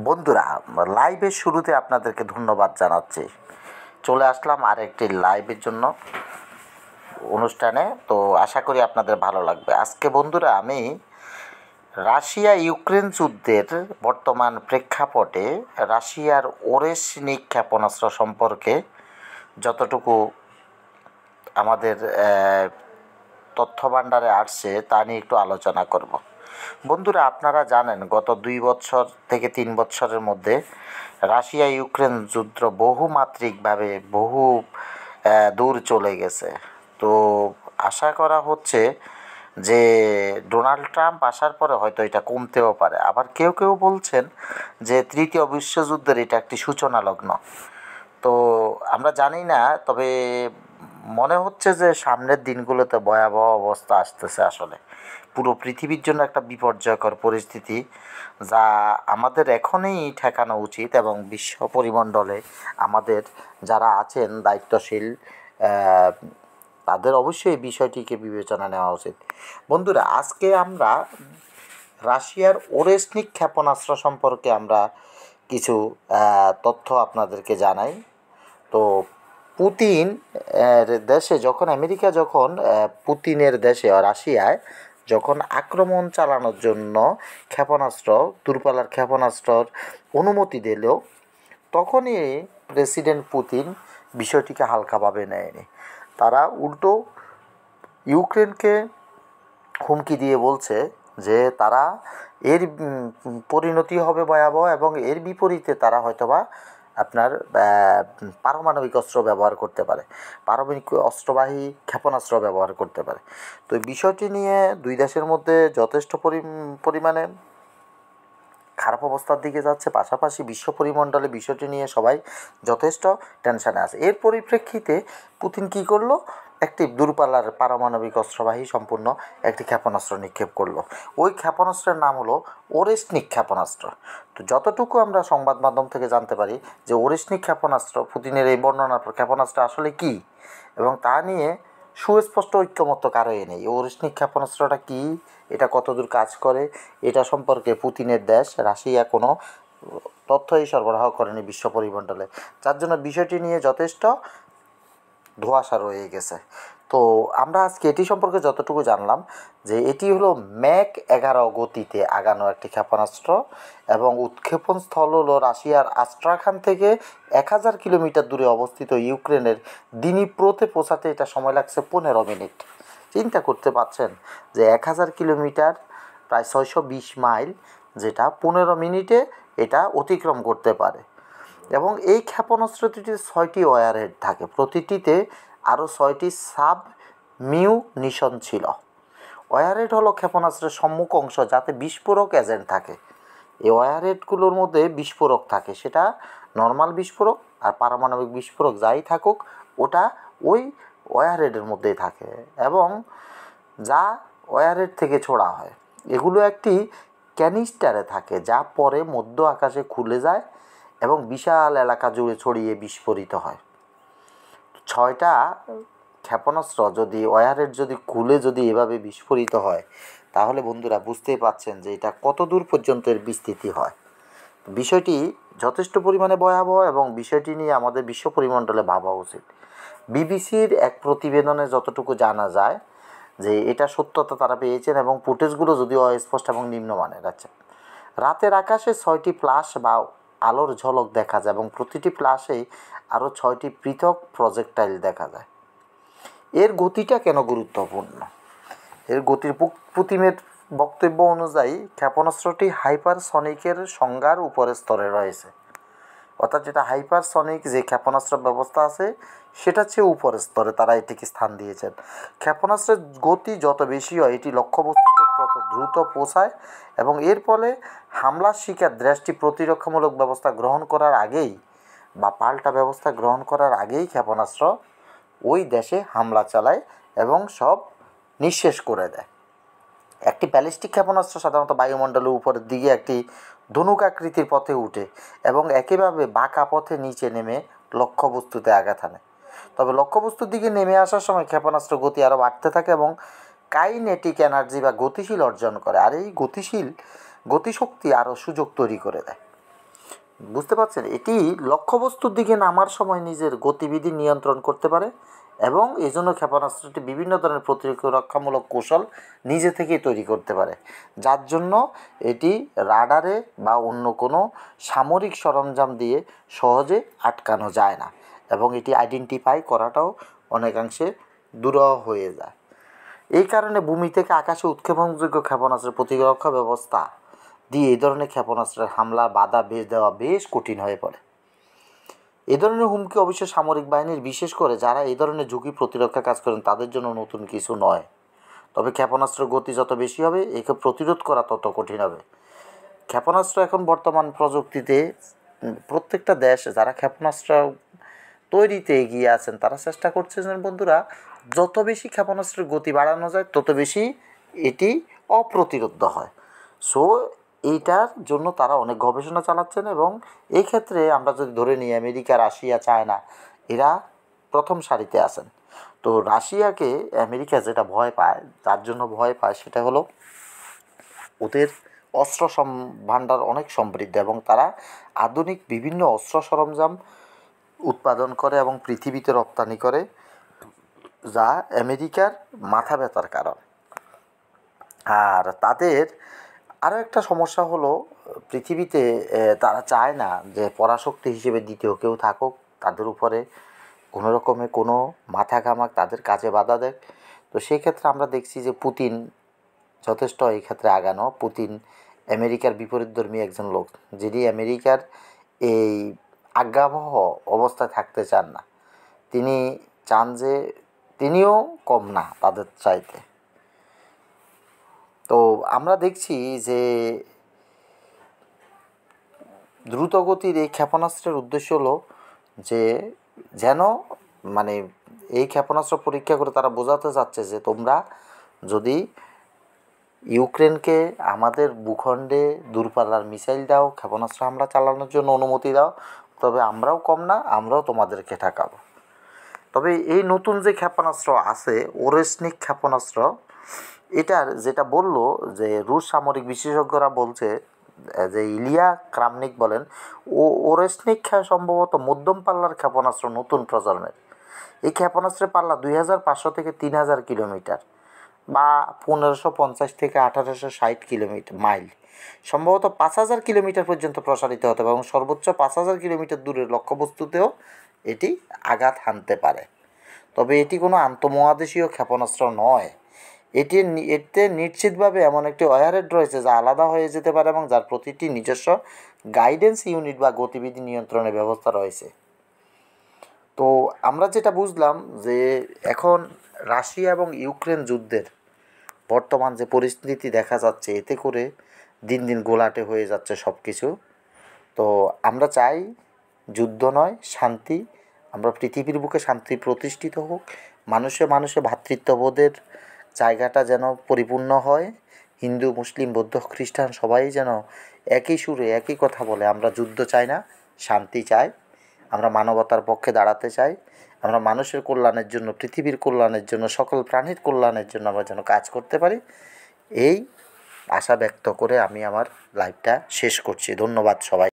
বন্ধুরা, লাইভের শুরুতে আপনাদেরকে ধন্যবাদ জানাচ্ছি। চলে আসলাম আরেকটি লাইভের জন্য অনুষ্ঠানে। তো আশা করি আপনাদের ভালো লাগবে। আজকে বন্ধুরা আমি রাশিয়া ইউক্রেন যুদ্ধের বর্তমান প্রেক্ষাপটে রাশিয়ার ওরেশনিক ক্ষেপণাস্ত্র সম্পর্কে যতটুকু আমাদের তথ্য ভাণ্ডারে আসছে তা নিয়ে একটু আলোচনা করব। বন্ধুরা, আপনারা জানেন গত 2 বছর থেকে 3 বছরের মধ্যে রাশিয়া ইউক্রেন যুদ্ধ বহুমাত্রিকভাবে দূর চলে গেছে। তো আশা করা হচ্ছে যে ডোনাল্ড ট্রাম্প আসার পরে হয়তো এটা কমতেও পারে। আবার কেউ কেউ বলছেন যে তৃতীয় বিশ্বযুদ্ধের এটা একটি সূচনা লগ্ন। তো আমরা জানি না, তবে মনে হচ্ছে যে সামনের দিনগুলোতে ভয়াবহ অবস্থা আসতেছে। আসলে পুরো পৃথিবীর জন্য একটা বিপর্যয়কর পরিস্থিতি, যা আমাদের এখনই ঠেকানো উচিত এবং বিশ্ব পরিমণ্ডলে আমাদের যারা আছেন দায়িত্বশীল তাদের অবশ্যই এই বিষয়টিকে বিবেচনা নেওয়া উচিত। বন্ধুরা, আজকে আমরা রাশিয়ার ওরেশনিক ক্ষেপণাস্ত্র সম্পর্কে আমরা কিছু তথ্য আপনাদেরকে জানাই। তো পুতিন দেশে যখন আমেরিকা যখন পুতিনের দেশে রাশিয়ায় যখন আক্রমণ চালানোর জন্য ক্ষেপণাস্ত্র দূরপাল্লার ক্ষেপণাস্ত্রর অনুমতি দিল, তখনই প্রেসিডেন্ট পুতিন বিষয়টিকে হালকাভাবে নেয়নি। তারা উল্টো ইউক্রেনকে হুমকি দিয়ে বলছে যে তারা এর পরিণতি হবে ভয়াবহ এবং এর বিপরীতে তারা হয়তোবা আপনার পারমাণবিক অস্ত্র ব্যবহার করতে পারে, পারমাণবিক অস্ত্রবাহী ক্ষেপণাস্ত্র ব্যবহার করতে পারে। তো এই বিষয়টি নিয়ে দুই দেশের মধ্যে যথেষ্ট পরিমাণে খারাপ অবস্থার দিকে যাচ্ছে। পাশাপাশি বিশ্ব পরিমণ্ডলে বিষয়টি নিয়ে সবাই যথেষ্ট টেনশানে আছে। এর পরিপ্রেক্ষিতে পুতিন কী করলো? একটি দূরপাল্লার পারমাণবিক অস্ত্রবাহী সম্পূর্ণ একটি ক্ষেপণাস্ত্র নিক্ষেপ করলো। ওই ক্ষেপণাস্ত্রের নাম হলো ওরেশনিক ক্ষেপণাস্ত্র। তো যতটুকু আমরা সংবাদ মাধ্যম থেকে জানতে পারি যে ওরেশনিক ক্ষেপণাস্ত্র, পুতিনের এই বর্ণনার ক্ষেপণাস্ত্র আসলে কী এবং তা নিয়ে সুস্পষ্ট ঐক্যমত্য কারোই নেই। ওরেশনিক ক্ষেপণাস্ত্রটা কী, এটা কতদূর কাজ করে, এটা সম্পর্কে পুতিনের দেশ রাশিয়া কোনো তথ্যই সরবরাহ করেনি বিশ্ব পরিমণ্ডলে, যার জন্য বিষয়টি নিয়ে যথেষ্ট ধোঁয়াশা রয়ে গেছে। তো আমরা আজকে এটি সম্পর্কে যতটুকু জানলাম যে এটি হলো ম্যাক 11 গতিতে আগানো একটি ক্ষেপণাস্ত্র এবং উৎক্ষেপণ স্থল হলো রাশিয়ার আস্ট্রাখান থেকে 1000 কিলোমিটার দূরে অবস্থিত ইউক্রেনের দিনিপ্রোতে পৌঁছাতে এটা সময় লাগছে 15 মিনিট। চিন্তা করতে পারছেন যে 1000 কিলোমিটার প্রায় 620 মাইল, যেটা 15 মিনিটে এটা অতিক্রম করতে পারে। এবং এই ক্ষেপণাস্ত্রটিতে 6টি ওয়ারহেড থাকে, প্রতিটিতে আরও 6টি সাব মিউনিশন ছিল। ওয়ারহেড হলো ক্ষেপণাস্ত্রের সম্মুখ অংশ, যাতে বিস্ফোরক এজেন্ট থাকে। এই ওয়ারহেডগুলোর মধ্যে বিস্ফোরক থাকে, সেটা নর্মাল বিস্ফোরক আর পারমাণবিক বিস্ফোরক যাই থাকুক, ওটা ওই ওয়ারহেডের মধ্যেই থাকে এবং যা ওয়ারহেড থেকে ছোড়া হয় এগুলো একটি ক্যানিস্টারে থাকে, যা পরে মধ্য আকাশে খুলে যায় এবং বিশাল এলাকা জুড়ে ছড়িয়ে বিস্ফোরিত হয়। 6টা ক্ষেপণাস্ত্র যদি ওয়ারহেড যদি খুলে যদি এভাবে বিস্ফোরিত হয়, তাহলে বন্ধুরা বুঝতেই পারছেন যে এটা কত দূর পর্যন্ত এর বিস্তৃতি হয়। বিষয়টি যথেষ্ট পরিমাণে ভয়াবহ এবং বিষয়টি নিয়ে আমাদের বিশ্ব পরিমণ্ডলে ভাবা উচিত। বিবিসির এক প্রতিবেদনে যতটুকু জানা যায় যে এটা সত্যতা তারা পেয়েছেন এবং ফুটেজগুলো যদিও অস্পষ্ট এবং নিম্নমানের। আচ্ছা, রাতের আকাশে 6টি ফ্ল্যাশ বা আলোর ঝলক দেখা যায় এবং প্রতিটি ফ্ল্যাশেই আরও 6টি পৃথক প্রজেক্টাইল দেখা যায়। এর গতিটা কেন গুরুত্বপূর্ণ? এর গতির পুতিনের বক্তব্য অনুযায়ী ক্ষেপণাস্ত্রটি হাইপারসনিকের সংজ্ঞার উপরের স্তরে রয়েছে, অর্থাৎ যেটা হাইপারসনিক যে ক্ষেপণাস্ত্র ব্যবস্থা আছে সেটা চেয়ে উপরের স্তরে তারা এটিকে স্থান দিয়েছেন। ক্ষেপণাস্ত্রের গতি যত বেশি হয় এটি লক্ষ্যবস্তুতে তত দ্রুত পৌঁছায় এবং এর ফলে হামলার শিকার দেশটি প্রতিরক্ষামূলক ব্যবস্থা গ্রহণ করার আগেই বা পাল্টা ব্যবস্থা গ্রহণ করার আগেই ক্ষেপণাস্ত্র ওই দেশে হামলা চালায় এবং সব নিঃশেষ করে দেয়। একটি ব্যালিস্টিক ক্ষেপণাস্ত্র সাধারণত বায়ুমণ্ডলের উপরের দিকে একটি ধনুক আকৃতির পথে উঠে এবং একইভাবে বাঁকা পথে নিচে নেমে লক্ষ্যবস্তুতে আঘাত হানে। তবে লক্ষ্যবস্তুর দিকে নেমে আসার সময় ক্ষেপণাস্ত্র গতি আরও বাড়তে থাকে এবং কাইনেটিক এনার্জি বা গতিশীল অর্জন করে, আর এই গতিশক্তি আরও সুযোগ তৈরি করে দেয়। বুঝতে পারছেন, এটি লক্ষ্যবস্তুর দিকে নামার সময় নিজের গতিবিধি নিয়ন্ত্রণ করতে পারে এবং এই জন্য ক্ষেপণাস্ত্রটি বিভিন্ন ধরনের প্রতিরক্ষামূলক কৌশল নিজে থেকেই তৈরি করতে পারে, যার জন্য এটি রাডারে বা অন্য কোনো সামরিক সরঞ্জাম দিয়ে সহজে আটকানো যায় না এবং এটি আইডেন্টিফাই করাটাও অনেকাংশে দুরূহ হয়ে যায়। এই কারণে ভূমি থেকে আকাশে উৎক্ষেপণযোগ্য ক্ষেপণাস্ত্রের প্রতিরক্ষা ব্যবস্থা দিয়ে এই ধরনের ক্ষেপণাস্ত্রের হামলা বাধা দেওয়া বেশ কঠিন হয়ে পড়ে। এ ধরনের হুমকি অবশ্য সামরিক বাহিনীর, বিশেষ করে যারা এই ধরনের ঝুঁকি প্রতিরক্ষা কাজ করেন তাদের জন্য নতুন কিছু নয়। তবে ক্ষেপণাস্ত্রের গতি যত বেশি হবে একে প্রতিরোধ করা তত কঠিন হবে। ক্ষেপণাস্ত্র এখন বর্তমান প্রযুক্তিতে প্রত্যেকটা দেশ যারা ক্ষেপণাস্ত্র তৈরিতে এগিয়ে আছেন তারা চেষ্টা করছেন বন্ধুরা, যত বেশি ক্ষেপণাস্ত্রের গতি বাড়ানো যায় তত বেশি এটি অপ্রতিরোধ্য হয়। সো এইটার জন্য তারা অনেক গবেষণা চালাচ্ছেন এবং এই ক্ষেত্রে আমরা যদি ধরে নিই আমেরিকা, রাশিয়া, চায়না এরা প্রথম সারিতে আছেন। তো রাশিয়াকে আমেরিকা যেটা ভয় পায়, যার জন্য ভয় পায় সেটা হলো ওদের অস্ত্র ভাণ্ডার অনেক সমৃদ্ধ এবং তারা আধুনিক বিভিন্ন অস্ত্র সরঞ্জাম উৎপাদন করে এবং পৃথিবীতে রপ্তানি করে, যা আমেরিকার মাথা ব্যথার কারণ। আর তাদের আরও একটা সমস্যা হলো পৃথিবীতে তারা চায় না যে পরাশক্তি হিসেবে দ্বিতীয় কেউ থাকুক, তাদের উপরে কোনো রকমে কোনো মাথা ঘামাক, তাদের কাজে বাধা দেয়। তো সেই ক্ষেত্রে আমরা দেখছি যে পুতিন যথেষ্ট এই ক্ষেত্রে আগানো। পুতিন আমেরিকার বিপরীতধর্মী একজন লোক, যিনি আমেরিকার এই আজ্ঞাবহ অবস্থায় থাকতে চান না। তিনি চান যে তিনিও কম না তাদের চাইতে। তো আমরা দেখছি যে দ্রুতগতির এই ক্ষেপণাস্ত্রের উদ্দেশ্য হলো যে যেন মানে এই ক্ষেপণাস্ত্র পরীক্ষা করে তারা বোঝাতে চাচ্ছে যে তোমরা যদি ইউক্রেনকে আমাদের ভূখণ্ডে দূরপাল্লার মিসাইল দাও, ক্ষেপণাস্ত্র হামলা চালানোর জন্য অনুমতি দাও, তবে আমরাও কম না, আমরাও তোমাদেরকে ঠেকাবো। তবে এই নতুন যে ক্ষেপণাস্ত্র আছে ওরেসনিক ক্ষেপণাস্ত্র, এটার যেটা বলল যে রুশ সামরিক বিশেষজ্ঞরা বলছে যে ইলিয়া ক্রামনিক বলেন ওরেসনিক সম্ভবত মধ্যম পাল্লার ক্ষেপণাস্ত্র নতুন প্রজন্মের। এই ক্ষেপণাস্ত্রের পাল্লা 2500 থেকে 3000 কিলোমিটার বা 1550 থেকে 1860 কিলোমিটার মাইল, সম্ভবত 5000 কিলোমিটার পর্যন্ত প্রসারিত হতে পারে এবং সর্বোচ্চ 5000 কিলোমিটার দূরের লক্ষ্যবস্তুতেও এটি আঘাত হানতে পারে। তবে এটি কোনো আন্তঃমহাদেশীয় ক্ষেপণাস্ত্র নয়। এতে নিশ্চিতভাবে এমন একটি ওয়ারহেড রয়েছে যা আলাদা হয়ে যেতে পারে এবং যার প্রতিটি নিজস্ব গাইডেন্স ইউনিট বা গতিবিধি নিয়ন্ত্রণের ব্যবস্থা রয়েছে। তো আমরা যেটা বুঝলাম যে এখন রাশিয়া এবং ইউক্রেন যুদ্ধের বর্তমান যে পরিস্থিতি দেখা যাচ্ছে, এতে করে দিন দিন ঘোলাটে হয়ে যাচ্ছে সব কিছু। তো আমরা চাই যুদ্ধ নয়, শান্তি। আমরা পৃথিবীর বুকে শান্তি প্রতিষ্ঠিত হোক, মানুষে মানুষে ভ্রাতৃত্ববোধের জায়গাটা যেন পরিপূর্ণ হয়। হিন্দু, মুসলিম, বৌদ্ধ, খ্রিস্টান সবাই যেন একই সুরে একই কথা বলে, আমরা যুদ্ধ চাই না, শান্তি চাই। আমরা মানবতার পক্ষে দাঁড়াতে চাই। আমরা মানুষের কল্যাণের জন্য, পৃথিবীর কল্যাণের জন্য, সকল প্রাণীর কল্যাণের জন্য আমরা যেন কাজ করতে পারি। এই আশা ব্যক্ত করে আমি আমার লাইভটা শেষ করছি। ধন্যবাদ সবাই।